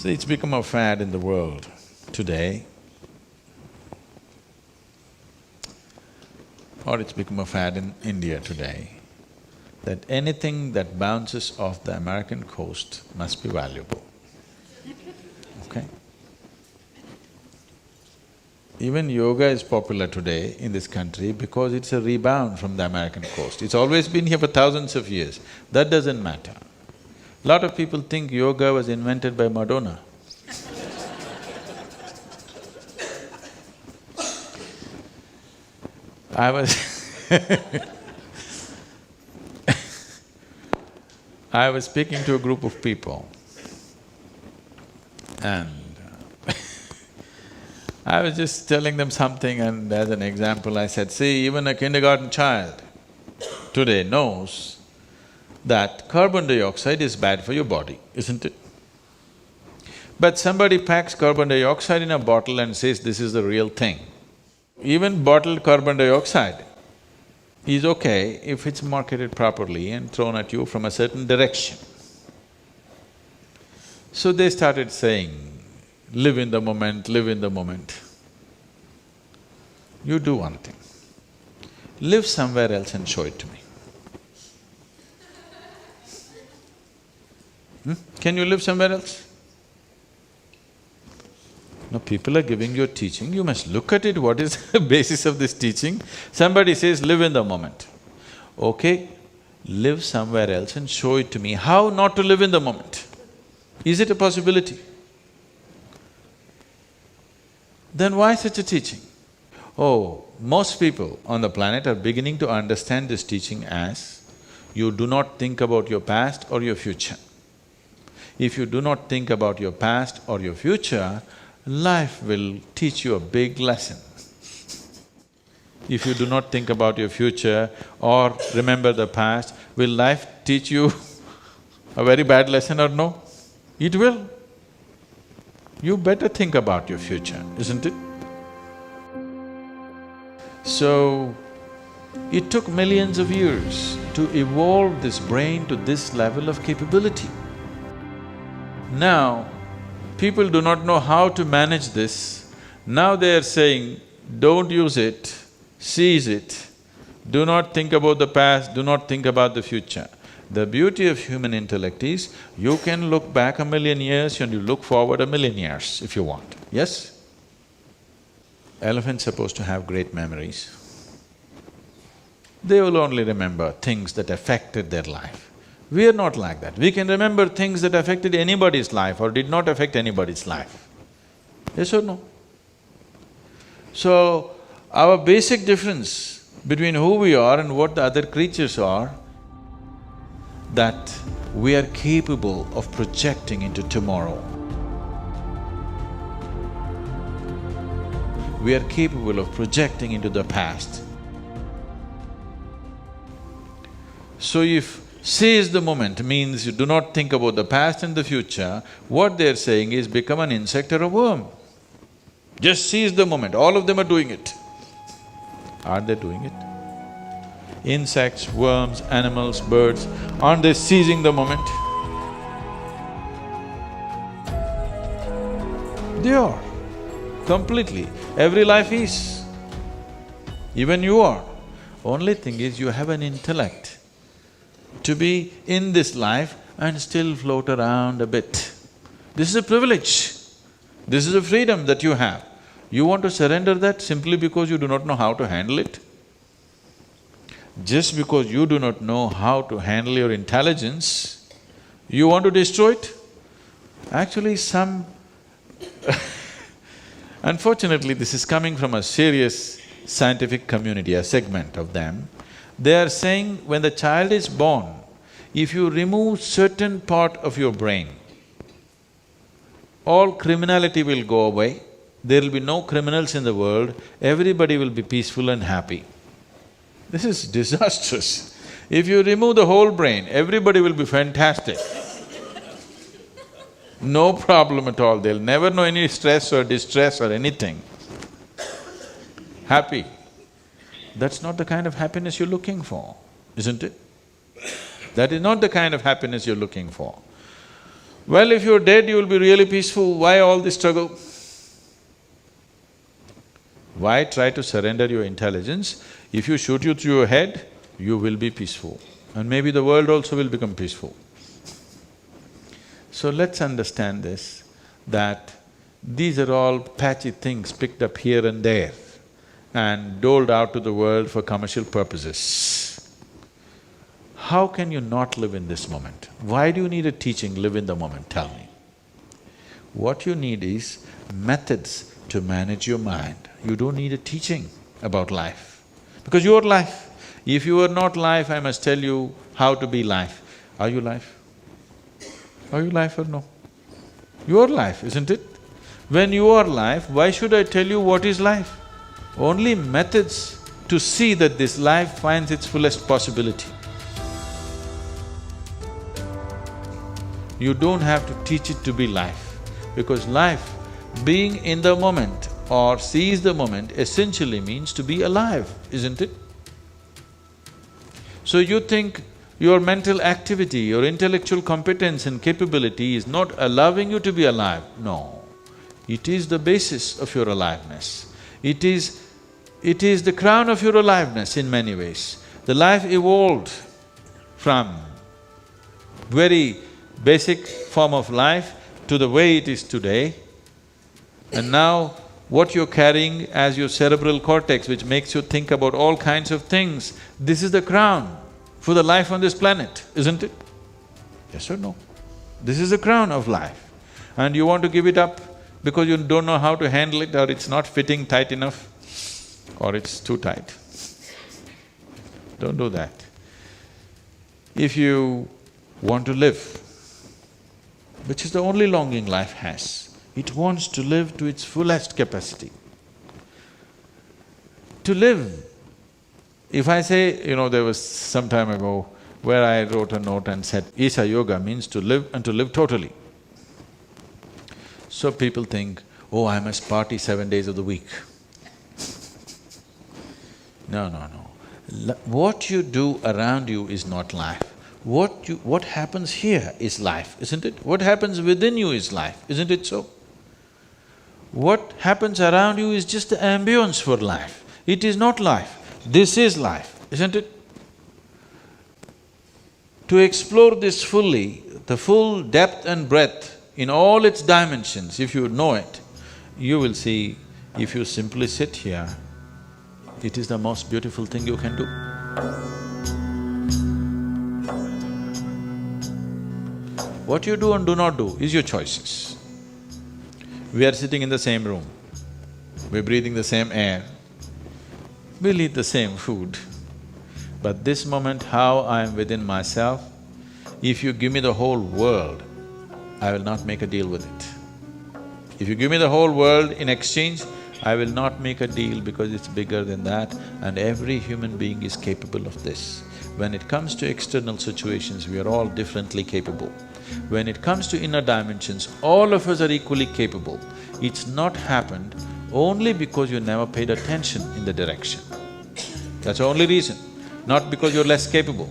See, it's become a fad in the world today, or it's become a fad in India today, that anything that bounces off the American coast must be valuable, okay? Even yoga is popular today in this country because it's a rebound from the American coast. It's always been here for thousands of years. That doesn't matter. Lot of people think yoga was invented by Madonna. I was speaking to a group of people and I was just telling them something, and as an example I said, see, even a kindergarten child today knows that carbon dioxide is bad for your body, isn't it? But somebody packs carbon dioxide in a bottle and says this is the real thing. Even bottled carbon dioxide is okay if it's marketed properly and thrown at you from a certain direction. So they started saying, live in the moment, live in the moment. You do one thing, live somewhere else and show it to me. Can you live somewhere else? No, people are giving you a teaching, you must look at it, what is the basis of this teaching? Somebody says, live in the moment. Okay, live somewhere else and show it to me. How not to live in the moment? Is it a possibility? Then why such a teaching? Oh, most people on the planet are beginning to understand this teaching as, you do not think about your past or your future. If you do not think about your past or your future, life will teach you a big lesson. If you do not think about your future or remember the past, will life teach you a very bad lesson or no? It will. You better think about your future, isn't it? So, it took millions of years to evolve this brain to this level of capability. Now, people do not know how to manage this. Now they are saying, don't use it, seize it. Do not think about the past, do not think about the future. The beauty of human intellect is, you can look back 1,000,000 years and you look forward 1,000,000 years if you want, yes? Elephants are supposed to have great memories. They will only remember things that affected their life. We are not like that. We can remember things that affected anybody's life or did not affect anybody's life. Yes or no? So, our basic difference between who we are and what the other creatures are, that we are capable of projecting into tomorrow. We are capable of projecting into the past. So if seize the moment means you do not think about the past and the future, what they're saying is become an insect or a worm. Just seize the moment, all of them are doing it. Are they doing it? Insects, worms, animals, birds, aren't they seizing the moment? They are, completely. Every life is. Even you are. Only thing is you have an intellect to be in this life and still float around a bit. This is a privilege. This is a freedom that you have. You want to surrender that simply because you do not know how to handle it? Just because you do not know how to handle your intelligence, you want to destroy it? Actually, unfortunately, this is coming from a serious scientific community, a segment of them. They are saying when the child is born, if you remove certain part of your brain, all criminality will go away, there will be no criminals in the world, everybody will be peaceful and happy. This is disastrous. If you remove the whole brain, everybody will be fantastic. No problem at all, they'll never know any stress or distress or anything. Happy. That's not the kind of happiness you're looking for, isn't it? That is not the kind of happiness you're looking for. Well, if you're dead, you will be really peaceful. Why all this struggle? Why try to surrender your intelligence? If you shoot you through your head, you will be peaceful. And maybe the world also will become peaceful. So let's understand this, that these are all patchy things picked up here and there and doled out to the world for commercial purposes. How can you not live in this moment? Why do you need a teaching, live in the moment, tell me? What you need is methods to manage your mind. You don't need a teaching about life, because you're life. If you are not life, I must tell you how to be life. Are you life? Are you life or no? You are life, isn't it? When you are life, why should I tell you what is life? Only methods to see that this life finds its fullest possibility. You don't have to teach it to be life, because life, being in the moment or seize the moment, essentially means to be alive, isn't it? So you think your mental activity, your intellectual competence and capability is not allowing you to be alive. No, it is the basis of your aliveness. It is the crown of your aliveness in many ways. The life evolved from very basic form of life to the way it is today, and now what you're carrying as your cerebral cortex, which makes you think about all kinds of things, this is the crown for the life on this planet, isn't it? Yes or no? This is the crown of life, and you want to give it up because you don't know how to handle it, or it's not fitting tight enough, or it's too tight. Don't do that. If you want to live, which is the only longing life has, it wants to live to its fullest capacity. To live, if I say, there was some time ago where I wrote a note and said, Isa Yoga means to live and to live totally. So people think, oh, I must party 7 days of the week. No, no, no. What you do around you is not life. What happens here is life, isn't it? What happens within you is life, isn't it so? What happens around you is just the ambience for life. It is not life. This is life, isn't it? To explore this fully, the full depth and breadth in all its dimensions, if you know it, you will see, if you simply sit here, it is the most beautiful thing you can do. What you do and do not do is your choices. We are sitting in the same room, we're breathing the same air, we'll eat the same food. But this moment, how I am within myself, if you give me the whole world, I will not make a deal with it. If you give me the whole world in exchange, I will not make a deal, because it's bigger than that, and every human being is capable of this. When it comes to external situations, we are all differently capable. When it comes to inner dimensions, all of us are equally capable. It's not happened only because you never paid attention in the direction. That's the only reason, not because you're less capable.